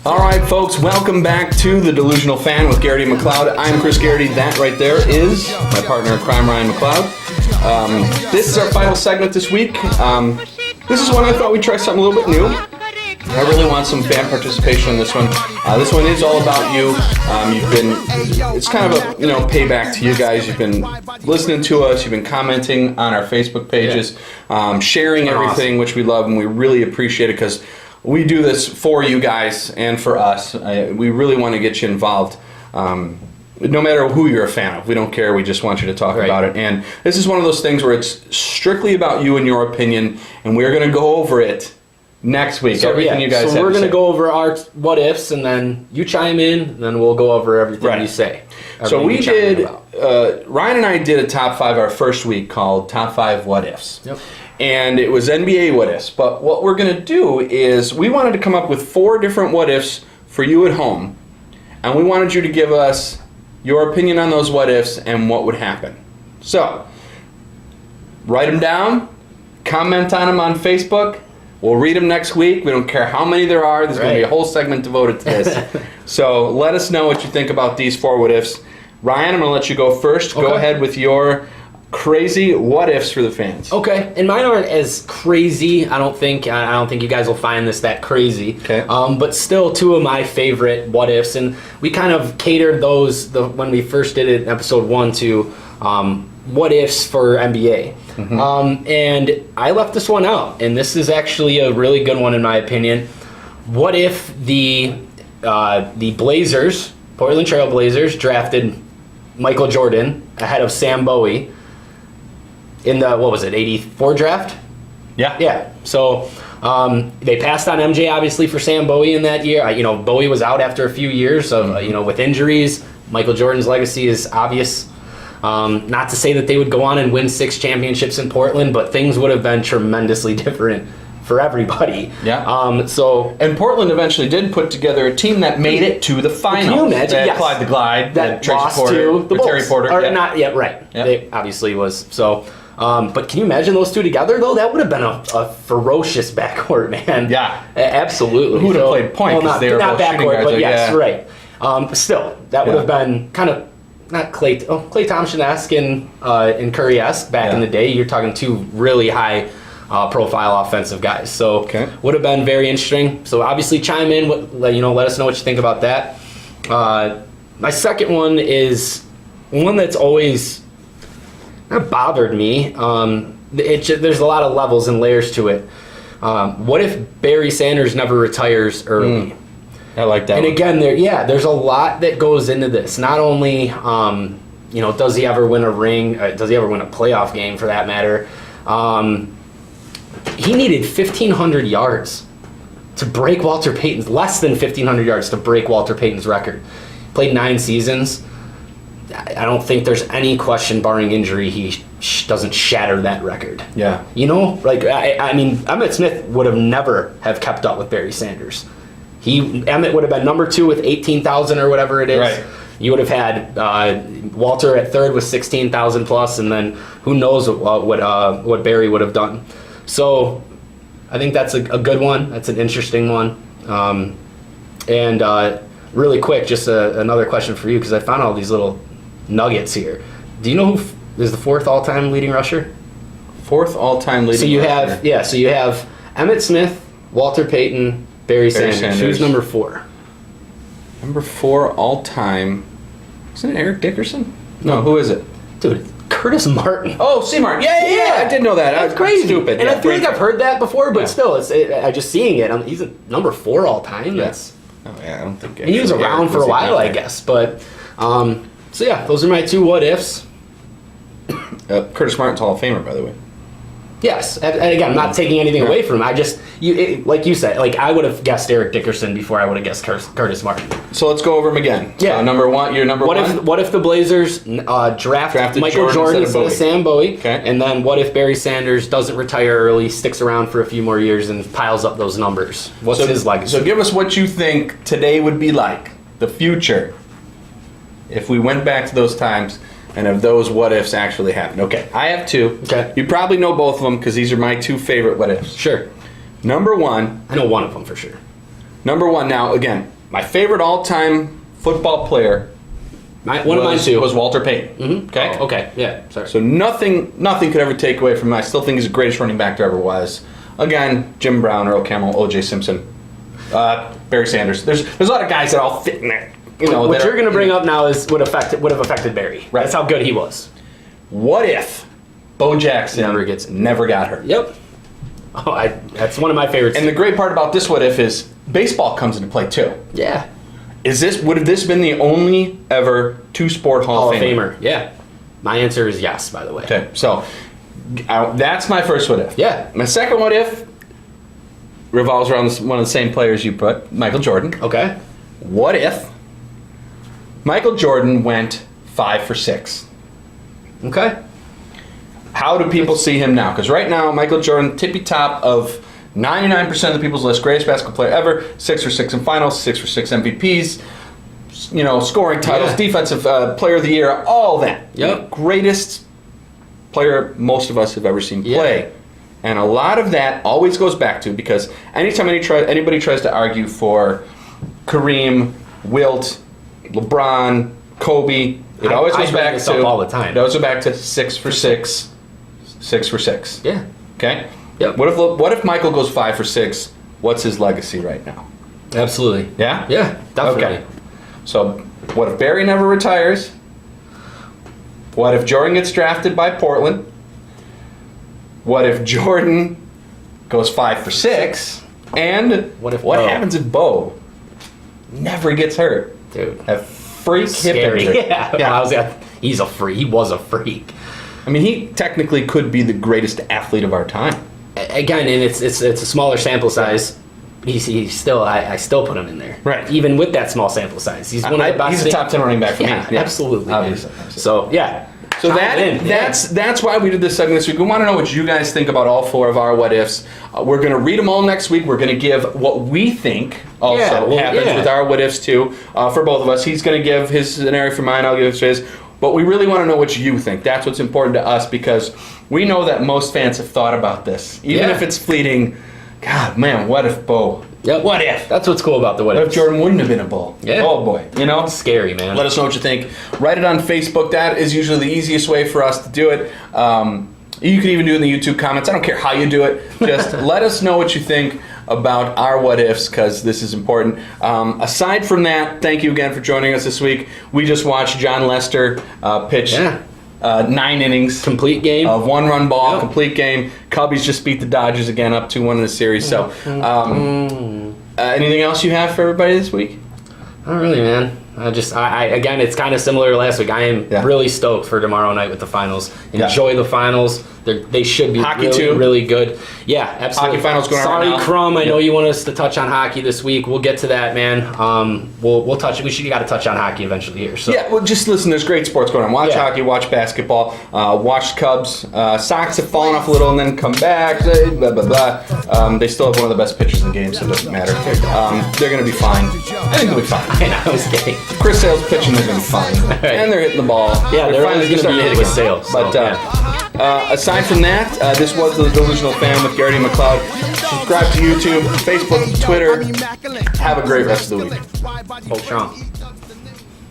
All right, folks, welcome back to the Delusional Fan with Geraghty and McCloud. I'm Chris Geraghty. That right there is my partner in crime, Ryan McCloud. This is our final segment this week. This is one I thought we'd try something a little bit new. I really want some fan participation in this one. This one is all about you. It's kind of a payback to you guys. You've been listening to us. You've been commenting on our Facebook pages, sharing everything, which we love and we really appreciate it because we do this for you guys and for us. We really want to get you involved. No matter who you're a fan of, we don't care. We just want you to talk about it. And this is one of those things where it's strictly about you and your opinion, and we're going to go over it next week. So, everything you guys have. So we're going to go over our what ifs, and then you chime in, and then we'll go over everything you say. So we did. Ryan and I did a top 5 our first week called Top 5 What Ifs. Yep. And it was NBA what ifs. But what we're going to do is we wanted to come up with 4 different what ifs for you at home, and we wanted you to give us your opinion on those what ifs and what would happen. So write them down, comment on them on Facebook. We'll read them next week. We don't care how many there are. There's going to be a whole segment devoted to this. So let us know what you think about these 4 what ifs. Ryan, I'm going to let you go first. Okay. Go ahead with your crazy what ifs for the fans. Okay, and mine aren't as crazy. I don't think you guys will find this that crazy. Okay. But still, 2 of my favorite what ifs, and we kind of catered those when we first did it in episode 1 to what ifs for NBA. Mm-hmm. And I left this one out, and this is actually a really good one in my opinion. What if the Blazers, Portland Trail Blazers, drafted Michael Jordan ahead of Sam Bowie in the, 84 draft? Yeah. So they passed on MJ, obviously, for Sam Bowie in that year. Bowie was out after a few years of, with injuries. Michael Jordan's legacy is obvious. Not to say that they would go on and win 6 championships in Portland, but things would have been tremendously different for everybody. Yeah. And Portland eventually did put together a team that made it to the finals. Can you imagine? Yes. Clyde the Glide, that Tracy lost Porter, to the Bulls. Terry Porter. Or not yet, right. Yep. They obviously was. So, but can you imagine those 2 together, though? That would have been a ferocious backcourt, man. Yeah. Absolutely. Who would have played point? Well, they were not both backcourt, but yes, right. But still, that would have been kind of not Klay Thompson-esque and Curry-esque back in the day. You're talking 2 really high profile offensive guys. So would have been very interesting. So obviously chime in, let us know what you think about that. My second one is one that's always not bothered me. There's a lot of levels and layers to it. What if Barry Sanders never retires early? I like that. And again, there's a lot that goes into this. Not only, does he ever win a ring? Does he ever win a playoff game, for that matter? He needed 1,500 yards to break Walter Payton's, less than 1,500 yards to break Walter Payton's record. Played 9 seasons. I don't think there's any question, barring injury, he doesn't shatter that record. Yeah. Emmitt Smith would have never have kept up with Barry Sanders. Emmitt would have been number 2 with 18,000 or whatever it is. Right. You would have had Walter at 3rd with 16,000 plus, and then who knows what Barry would have done. So I think that's a good one. That's an interesting one. And really quick, just another question for you, because I found all these little nuggets here. Do you know who is the 4th all-time leading rusher? 4th all-time leading rusher. So you have Emmitt Smith, Walter Payton, Barry Sanders. Who's number 4? Number 4 all-time. Isn't it Eric Dickerson? No, who is it? Dude, Curtis Martin. Oh, C. Martin. Yeah, I did know that. That's crazy. Stupid. And I feel like I've heard that before, but still, I just seeing it. He's a number 4 all-time. Yeah. I don't think. And he was around for a while, I guess. But, those are my 2 what-ifs. Curtis Martin's Hall of Famer, by the way. Yes, and again, I'm not taking anything away from him. Like you said, I would have guessed Eric Dickerson before I would have guessed Curtis Martin. So let's go over him again. Yeah, number 1. You're number 1. What if the Blazers drafted Michael Jordan instead of Sam Bowie? Okay. And then what if Barry Sanders doesn't retire early, sticks around for a few more years, and piles up those numbers? What's his legacy? So give us what you think today would be like, the future, if we went back to those times. And if those what-ifs actually happened. Okay, I have 2. Okay. You probably know both of them because these are my 2 favorite what-ifs. Sure. Number one. I know one of them for sure. Number one. Now, again, my favorite all-time football player One of mine too was Walter Payton. Mm-hmm. Okay. Oh. Okay. Yeah. Sorry. So nothing could ever take away from him. I still think he's the greatest running back there ever was. Again, Jim Brown, Earl Campbell, O.J. Simpson, Barry Sanders. There's a lot of guys that all fit in there. What you're going to bring up now is would have affected Barry. Right. That's how good he was. What if Bo Jackson never got hurt? Yep. Oh, that's one of my favorites. And the great part about this what if is baseball comes into play too. Yeah. Would have this been the only ever two-sport Hall of Famer? Yeah. My answer is yes, by the way. Okay, so that's my first what if. Yeah. My second what if revolves around one of the same players you put, Michael Jordan. Okay. What if Michael Jordan went 5 for 6? Okay. How do people see him now? Because right now, Michael Jordan, tippy top of 99% of the people's list, greatest basketball player ever, 6 for 6 in finals, 6 for 6 MVPs, scoring titles, defensive player of the year, all that. Yep. Greatest player most of us have ever seen play. Yeah. And a lot of that always goes back to, because anytime anybody tries to argue for Kareem, Wilt, LeBron, Kobe, it always goes back to all the time. It always goes back to 6 for 6, 6 for 6. Yeah. Okay. Yep. What if Michael goes 5 for 6? What's his legacy right now? Absolutely. Yeah. Yeah. Definitely. Okay. So what if Barry never retires? What if Jordan gets drafted by Portland? What if Jordan goes 5 for 6? And what happens if Bo never gets hurt? Dude, a freak hip injury. Yeah. He's a freak. He was a freak. I mean, he technically could be the greatest athlete of our time. Again, and it's a smaller sample size. He's still I still put him in there. Right. Even with that small sample size, he's one of the best. He's a top 10 running back for me. Yeah, absolutely. Obviously. So yeah. So that's why we did this segment this week. We want to know what you guys think about all 4 of our what ifs. We're going to read them all next week. We're going to give what we think also happens with our what ifs too for both of us. He's going to give his scenario for mine. I'll give his. But we really want to know what you think. That's what's important to us, because we know that most fans have thought about this, even if it's fleeting. God, man, what if Bo? Yep. What if? That's what's cool about the what if. What if Jordan wouldn't have been a Bull? Yeah. Oh boy, It's scary, man. Let us know what you think. Write it on Facebook. That is usually the easiest way for us to do it. You can even do it in the YouTube comments. I don't care how you do it. Just let us know what you think about our what ifs, because this is important. Aside from that, thank you again for joining us this week. We just watched John Lester pitch 9 innings, complete game of 1-run ball, complete game. Cubbies just beat the Dodgers again, up 2-1 in the series. So, anything else you have for everybody this week? Not really, man. Again, it's kind of similar to last week. I am really stoked for tomorrow night with the finals. Enjoy the finals. They should be really good. Yeah, absolutely. Hockey finals going on right now. Sorry, Crumb. I know you want us to touch on hockey this week. We'll get to that, man. We'll touch. We got to touch on hocky eventually here. So. Yeah, well, just listen. There's great sports going on. Watch hockey. Watch basketball. Watch Cubs. Sox have fallen off a little and then come back. Blah blah blah. They still have one of the best pitchers in the game, so it doesn't matter. They're going to be fine. I think they'll be fine. I was kidding. Chris Sale's pitching. They're going to be fine, and they're hitting the ball. Yeah, they're finally going to be hitting with Sale. But aside from that, this was the Delusional Fan with Geraghty and McCloud. Subscribe to YouTube, Facebook, Twitter. Have a great rest of the week. Hold strong.